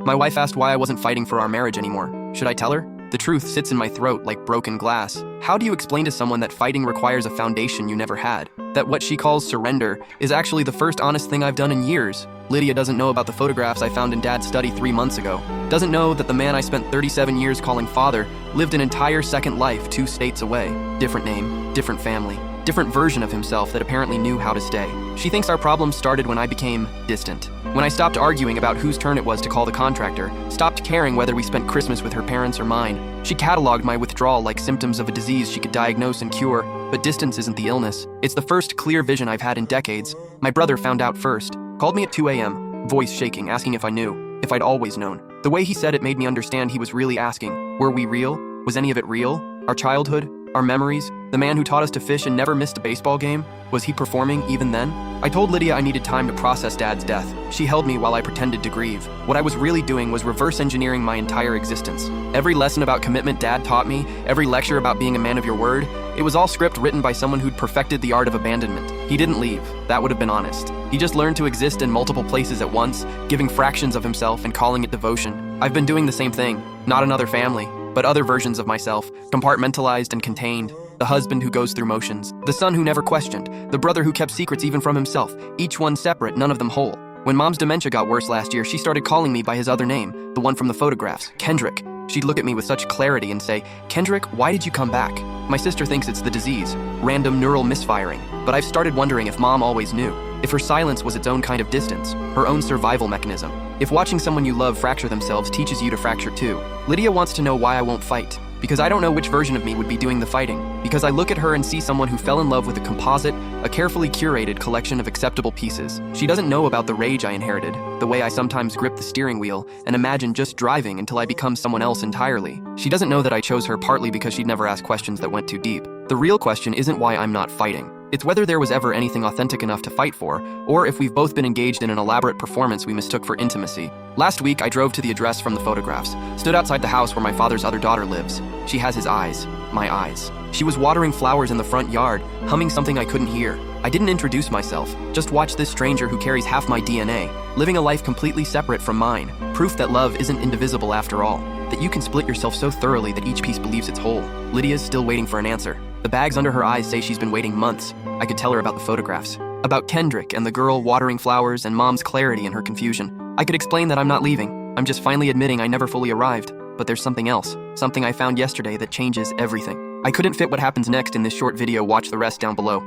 My wife asked why I wasn't fighting for our marriage anymore. Should I tell her? The truth sits in my throat like broken glass. How do you explain to someone that fighting requires a foundation you never had? That what she calls surrender is actually the first honest thing I've done in years? Lydia doesn't know about the photographs I found in Dad's study 3 months ago. Doesn't know that the man I spent 37 years calling father lived an entire second life 2 states away. Different name, different family, different version of himself that apparently knew how to stay. She thinks our problems started when I became distant. When I stopped arguing about whose turn it was to call the contractor, stopped caring whether we spent Christmas with her parents or mine. She cataloged my withdrawal like symptoms of a disease she could diagnose and cure, but distance isn't the illness. It's the first clear vision I've had in decades. My brother found out first. Called me at 2 a.m., voice shaking, asking if I knew, if I'd always known. The way he said it made me understand he was really asking, were we real? Was any of it real? Our childhood? Our memories? The man who taught us to fish and never missed a baseball game? Was he performing even then? I told Lydia I needed time to process Dad's death. She held me while I pretended to grieve. What I was really doing was reverse engineering my entire existence. Every lesson about commitment Dad taught me, every lecture about being a man of your word, it was all script written by someone who'd perfected the art of abandonment. He didn't leave. That would have been honest. He just learned to exist in multiple places at once, giving fractions of himself and calling it devotion. I've been doing the same thing. Not another family, but other versions of myself, compartmentalized and contained. The husband who goes through motions, the son who never questioned, the brother who kept secrets even from himself, each one separate, none of them whole. When Mom's dementia got worse last year, she started calling me by his other name, the one from the photographs, Kendrick. She'd look at me with such clarity and say, "Kendrick, why did you come back?" My sister thinks it's the disease, random neural misfiring, but I've started wondering if Mom always knew, if her silence was its own kind of distance, her own survival mechanism, if watching someone you love fracture themselves teaches you to fracture too. Lydia wants to know why I won't fight. Because I don't know which version of me would be doing the fighting. Because I look at her and see someone who fell in love with a composite, a carefully curated collection of acceptable pieces. She doesn't know about the rage I inherited, the way I sometimes grip the steering wheel and imagine just driving until I become someone else entirely. She doesn't know that I chose her partly because she'd never asked questions that went too deep. The real question isn't why I'm not fighting. It's whether there was ever anything authentic enough to fight for, or if we've both been engaged in an elaborate performance we mistook for intimacy. Last week, I drove to the address from the photographs, stood outside the house where my father's other daughter lives. She has his eyes, my eyes. She was watering flowers in the front yard, humming something I couldn't hear. I didn't introduce myself, just watched this stranger who carries half my DNA, living a life completely separate from mine. Proof that love isn't indivisible after all, that you can split yourself so thoroughly that each piece believes it's whole. Lydia's still waiting for an answer. The bags under her eyes say she's been waiting months. I could tell her about the photographs, about Kendrick and the girl watering flowers and Mom's clarity in her confusion. I could explain that I'm not leaving. I'm just finally admitting I never fully arrived. But there's something else, something I found yesterday that changes everything. I couldn't fit what happens next in this short video. Watch the rest down below.